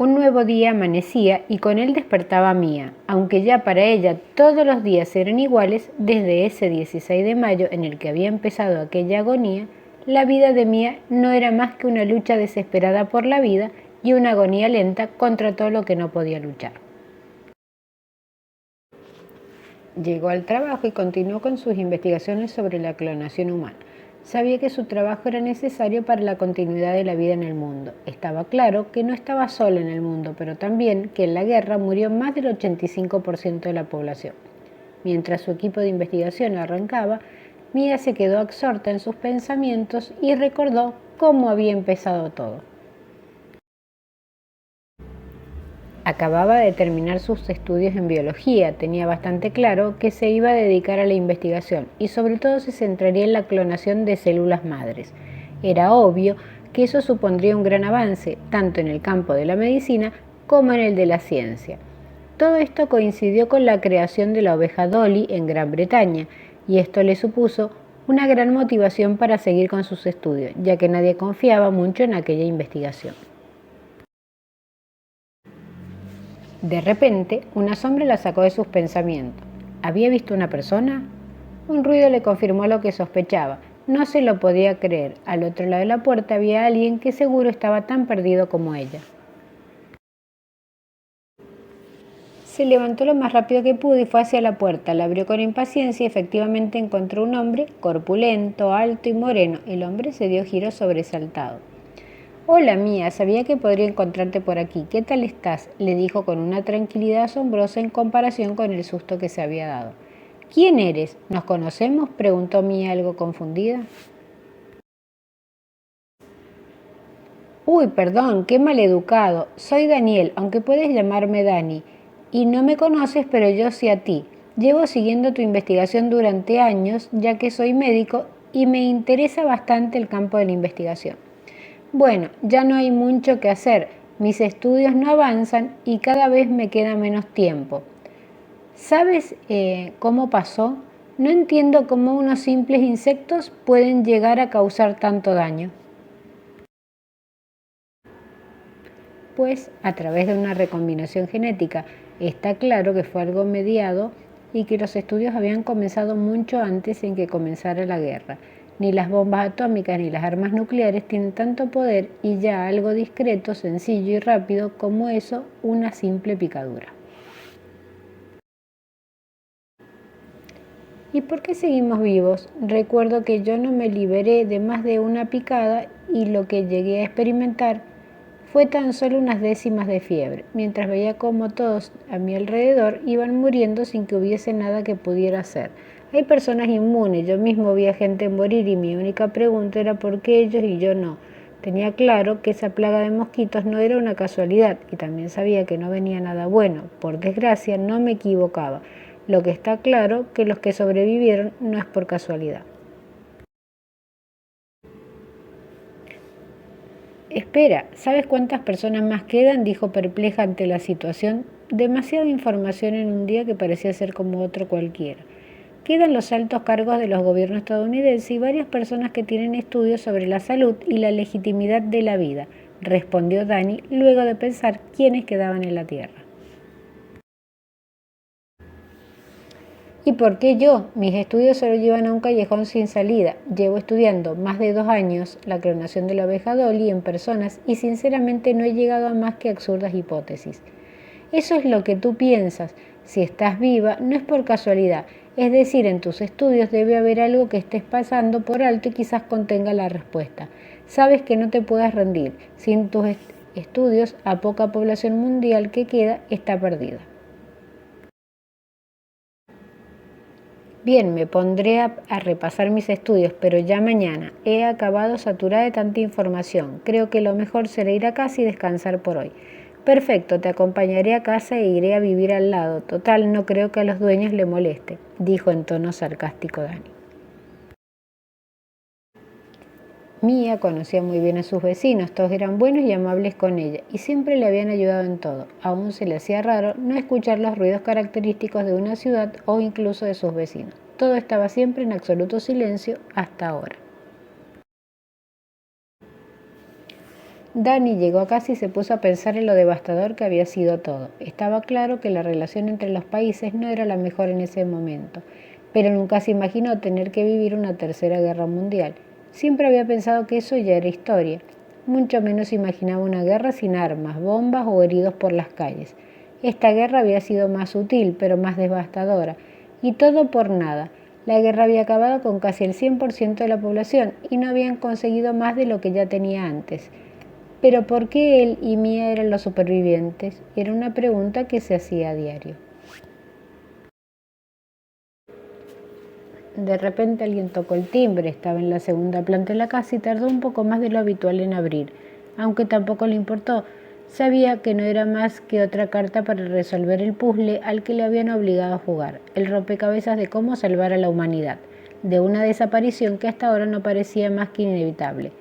Un nuevo día amanecía y con él despertaba Mía, aunque ya para ella todos los días eran iguales. Desde ese 16 de mayo en el que había empezado aquella agonía, la vida de Mía no era más que una lucha desesperada por la vida y una agonía lenta contra todo lo que no podía luchar. Llegó al trabajo y continuó con sus investigaciones sobre la clonación humana. Sabía que su trabajo era necesario para la continuidad de la vida en el mundo. Estaba claro que no estaba sola en el mundo, pero también que en la guerra murió más del 85% de la población. Mientras su equipo de investigación arrancaba, Mía se quedó absorta en sus pensamientos y recordó cómo había empezado todo. Acababa de terminar sus estudios en biología, tenía bastante claro que se iba a dedicar a la investigación y sobre todo se centraría en la clonación de células madres. Era obvio que eso supondría un gran avance, tanto en el campo de la medicina como en el de la ciencia. Todo esto coincidió con la creación de la oveja Dolly en Gran Bretaña, y esto le supuso una gran motivación para seguir con sus estudios, ya que nadie confiaba mucho en aquella investigación. De repente, una sombra la sacó de sus pensamientos. ¿Había visto una persona? Un ruido le confirmó lo que sospechaba. No se lo podía creer. Al otro lado de la puerta había alguien que seguro estaba tan perdido como ella. Se levantó lo más rápido que pudo y fue hacia la puerta. La abrió con impaciencia y efectivamente encontró un hombre corpulento, alto y moreno. El hombre se dio giros sobresaltado. «Hola, Mía, sabía que podría encontrarte por aquí. ¿Qué tal estás?», le dijo con una tranquilidad asombrosa en comparación con el susto que se había dado. «¿Quién eres? ¿Nos conocemos?», preguntó Mía algo confundida. «Uy, perdón, qué maleducado. Soy Daniel, aunque puedes llamarme Dani. Y no me conoces, pero yo sí a ti. Llevo siguiendo tu investigación durante años, ya que soy médico y me interesa bastante el campo de la investigación. Bueno, ya no hay mucho que hacer, mis estudios no avanzan y cada vez me queda menos tiempo. ¿Sabes cómo pasó? No entiendo cómo unos simples insectos pueden llegar a causar tanto daño». Pues a través de una recombinación genética está claro que fue algo mediado y que los estudios habían comenzado mucho antes en que comenzara la guerra. Ni las bombas atómicas ni las armas nucleares tienen tanto poder y ya algo discreto, sencillo y rápido como eso, una simple picadura. ¿Y por qué seguimos vivos? Recuerdo que yo no me liberé de más de una picada y lo que llegué a experimentar fue tan solo unas décimas de fiebre, mientras veía cómo todos a mi alrededor iban muriendo sin que hubiese nada que pudiera hacer. Hay personas inmunes, yo mismo vi a gente morir y mi única pregunta era por qué ellos y yo no. Tenía claro que esa plaga de mosquitos no era una casualidad y también sabía que no venía nada bueno. Por desgracia no me equivocaba. Lo que está claro que los que sobrevivieron no es por casualidad. «Espera, ¿sabes cuántas personas más quedan?», dijo perpleja ante la situación. Demasiada información en un día que parecía ser como otro cualquiera. «Quedan los altos cargos de los gobiernos estadounidenses y varias personas que tienen estudios sobre la salud y la legitimidad de la vida», respondió Dani luego de pensar quiénes quedaban en la Tierra. ¿Y por qué yo? Mis estudios solo llevan a un callejón sin salida. Llevo estudiando más de 2 años la clonación de la oveja Dolly en personas y sinceramente no he llegado a más que absurdas hipótesis. Eso es lo que tú piensas. Si estás viva, no es por casualidad. Es decir, en tus estudios debe haber algo que estés pasando por alto y quizás contenga la respuesta. Sabes que no te puedes rendir. Sin tus estudios, a poca población mundial que queda está perdida. Bien, me pondré a repasar mis estudios, pero ya mañana. He acabado saturada de tanta información. Creo que lo mejor será ir a casa y descansar por hoy. Perfecto, te acompañaré a casa e iré a vivir al lado. Total, no creo que a los dueños le moleste, dijo en tono sarcástico Dani. Mía conocía muy bien a sus vecinos, todos eran buenos y amables con ella, y siempre le habían ayudado en todo. Aún se le hacía raro no escuchar los ruidos característicos de una ciudad o incluso de sus vecinos. Todo estaba siempre en absoluto silencio hasta ahora. Dani llegó a casa y se puso a pensar en lo devastador que había sido todo. Estaba claro que la relación entre los países no era la mejor en ese momento, pero nunca se imaginó tener que vivir una tercera guerra mundial. Siempre había pensado que eso ya era historia. Mucho menos imaginaba una guerra sin armas, bombas o heridos por las calles. Esta guerra había sido más sutil, pero más devastadora. Y todo por nada. La guerra había acabado con casi el 100% de la población y no habían conseguido más de lo que ya tenía antes. Pero ¿por qué él y Mía eran los supervivientes? Era una pregunta que se hacía a diario. De repente alguien tocó el timbre, estaba en la segunda planta de la casa y tardó un poco más de lo habitual en abrir, aunque tampoco le importó. Sabía que no era más que otra carta para resolver el puzzle al que le habían obligado a jugar, el rompecabezas de cómo salvar a la humanidad, de una desaparición que hasta ahora no parecía más que inevitable.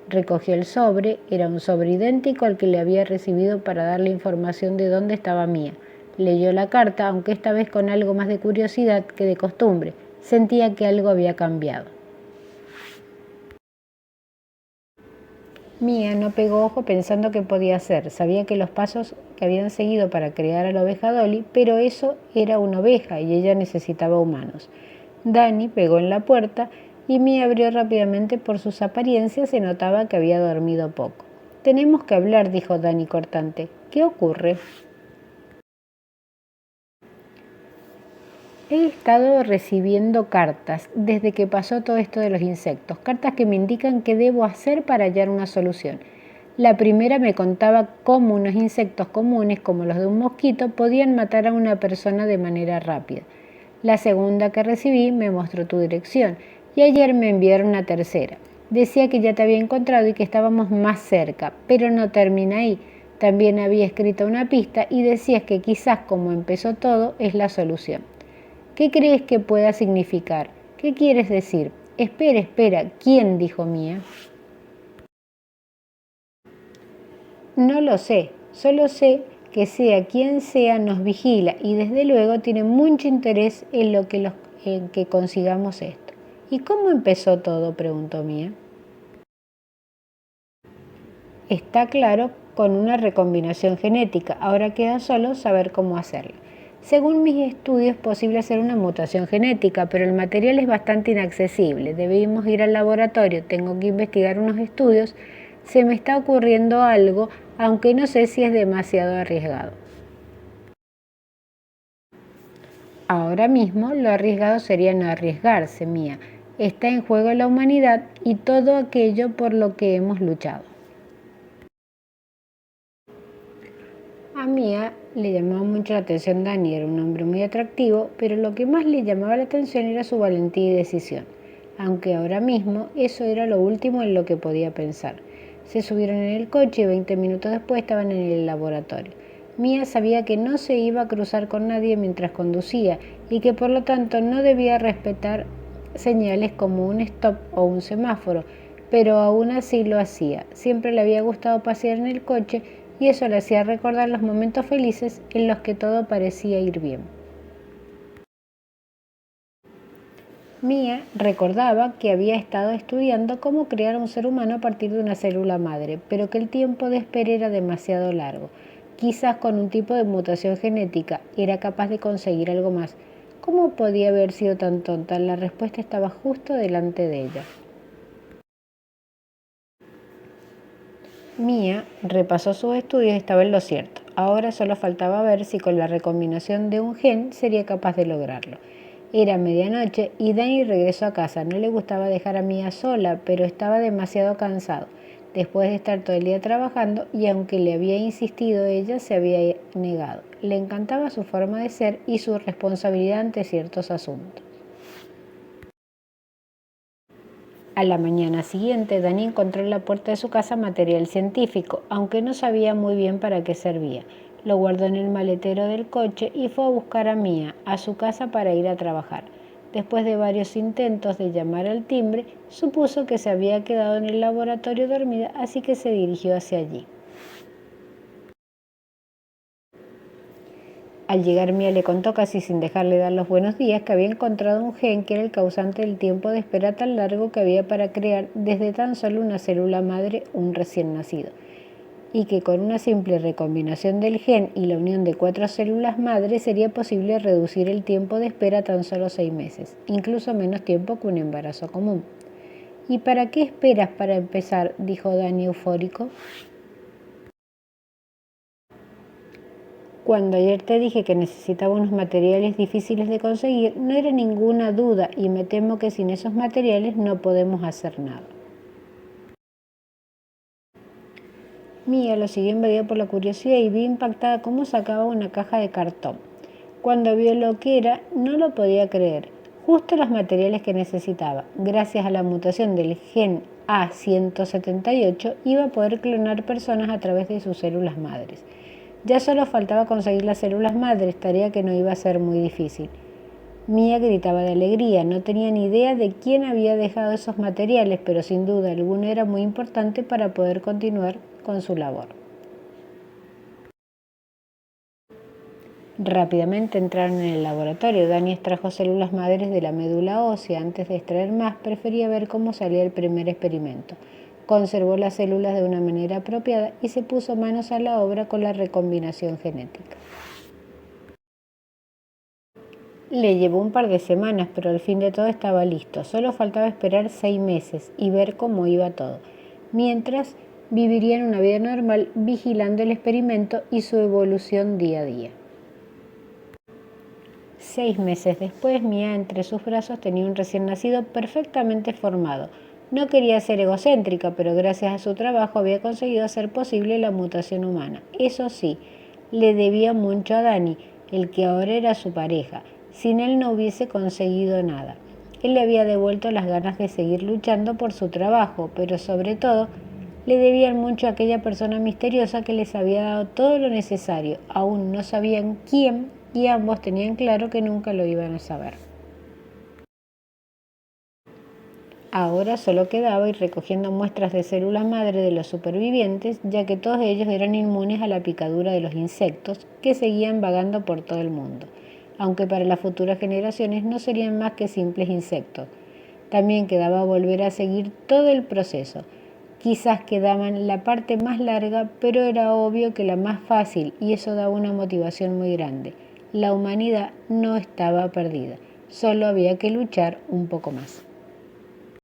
Recogió el sobre, era un sobre idéntico al que le había recibido para darle información de dónde estaba Mía. Leyó la carta, aunque esta vez con algo más de curiosidad que de costumbre. Sentía que algo había cambiado. Mía no pegó ojo pensando qué podía hacer. Sabía que los pasos que habían seguido para crear a la oveja Dolly, pero eso era una oveja y ella necesitaba humanos. Dani pegó en la puerta y Mía abrió rápidamente. Por sus apariencias se notaba que había dormido poco. Tenemos que hablar, dijo Dani cortante. ¿Qué ocurre? He estado recibiendo cartas desde que pasó todo esto de los insectos, cartas que me indican qué debo hacer para hallar una solución. La primera me contaba cómo unos insectos comunes, como los de un mosquito, podían matar a una persona de manera rápida. La segunda que recibí me mostró tu dirección y ayer me enviaron una tercera. Decía que ya te había encontrado y que estábamos más cerca, pero no termina ahí. También había escrito una pista y decías que quizás como empezó todo es la solución. ¿Qué crees que pueda significar? ¿Qué quieres decir? Espera, espera, ¿quién? Dijo Mía. No lo sé, solo sé que sea quien sea nos vigila y desde luego tiene mucho interés en que consigamos esto. ¿Y cómo empezó todo? Preguntó Mía. Está claro, con una recombinación genética. Ahora queda solo saber cómo hacerlo. Según mis estudios es posible hacer una mutación genética, pero el material es bastante inaccesible. Debemos ir al laboratorio, tengo que investigar unos estudios. Se me está ocurriendo algo, aunque no sé si es demasiado arriesgado. Ahora mismo lo arriesgado sería no arriesgarse, Mía. Está en juego la humanidad y todo aquello por lo que hemos luchado. A Mía le llamaba mucho la atención Dani, era un hombre muy atractivo, pero lo que más le llamaba la atención era su valentía y decisión, aunque ahora mismo eso era lo último en lo que podía pensar. Se subieron en el coche y 20 minutos después estaban en el laboratorio. Mía sabía que no se iba a cruzar con nadie mientras conducía y que por lo tanto no debía respetar señales como un stop o un semáforo, pero aún así lo hacía. Siempre le había gustado pasear en el coche y eso le hacía recordar los momentos felices en los que todo parecía ir bien. Mía recordaba que había estado estudiando cómo crear un ser humano a partir de una célula madre, pero que el tiempo de espera era demasiado largo. Quizás con un tipo de mutación genética era capaz de conseguir algo más. ¿Cómo podía haber sido tan tonta? La respuesta estaba justo delante de ella. Mía repasó sus estudios y estaba en lo cierto. Ahora solo faltaba ver si con la recombinación de un gen sería capaz de lograrlo. Era medianoche y Danny regresó a casa. No le gustaba dejar a Mía sola, pero estaba demasiado cansado. Después de estar todo el día trabajando y aunque le había insistido, ella se había negado. Le encantaba su forma de ser y su responsabilidad ante ciertos asuntos. A la mañana siguiente, Dani encontró en la puerta de su casa material científico, aunque no sabía muy bien para qué servía. Lo guardó en el maletero del coche y fue a buscar a Mía a su casa para ir a trabajar. Después de varios intentos de llamar al timbre, supuso que se había quedado en el laboratorio dormida, así que se dirigió hacia allí. Al llegar Mía le contó casi sin dejarle dar los buenos días que había encontrado un gen que era el causante del tiempo de espera tan largo que había para crear desde tan solo una célula madre un recién nacido. y que con una simple recombinación del gen y la unión de 4 células madre sería posible reducir el tiempo de espera a tan solo 6 meses, incluso menos tiempo que un embarazo común. ¿Y para qué esperas para empezar?, dijo Dani eufórico. Cuando ayer te dije que necesitaba unos materiales difíciles de conseguir, no era ninguna duda y me temo que sin esos materiales no podemos hacer nada. Mia lo siguió invadida por la curiosidad y vio impactada cómo sacaba una caja de cartón. Cuando vio lo que era, no lo podía creer. Justo los materiales que necesitaba. Gracias a la mutación del gen A178, iba a poder clonar personas a través de sus células madres. Ya solo faltaba conseguir las células madres, tarea que no iba a ser muy difícil. Mia gritaba de alegría, no tenía ni idea de quién había dejado esos materiales, pero sin duda alguno era muy importante para poder continuar con su labor. Rápidamente entraron en el laboratorio. Dani extrajo células madres de la médula ósea. Antes de extraer más, prefería ver cómo salía el primer experimento. Conservó las células de una manera apropiada y se puso manos a la obra con la recombinación genética. Le llevó un par de semanas, pero al fin de todo estaba listo. Solo faltaba esperar 6 meses y ver cómo iba todo. Mientras, vivirían una vida normal vigilando el experimento y su evolución día a día. 6 meses después, Mia entre sus brazos tenía un recién nacido perfectamente formado. No quería ser egocéntrica, pero gracias a su trabajo había conseguido hacer posible la mutación humana. Eso sí, le debía mucho a Dani, el que ahora era su pareja. Sin él no hubiese conseguido nada. Él le había devuelto las ganas de seguir luchando por su trabajo, pero sobre todo, le debían mucho a aquella persona misteriosa que les había dado todo lo necesario. Aún no sabían quién y ambos tenían claro que nunca lo iban a saber. Ahora solo quedaba ir recogiendo muestras de células madre de los supervivientes, ya que todos ellos eran inmunes a la picadura de los insectos que seguían vagando por todo el mundo, aunque para las futuras generaciones no serían más que simples insectos. También quedaba volver a seguir todo el proceso. Quizás quedaban la parte más larga, pero era obvio que la más fácil, y eso daba una motivación muy grande. La humanidad no estaba perdida, solo había que luchar un poco más.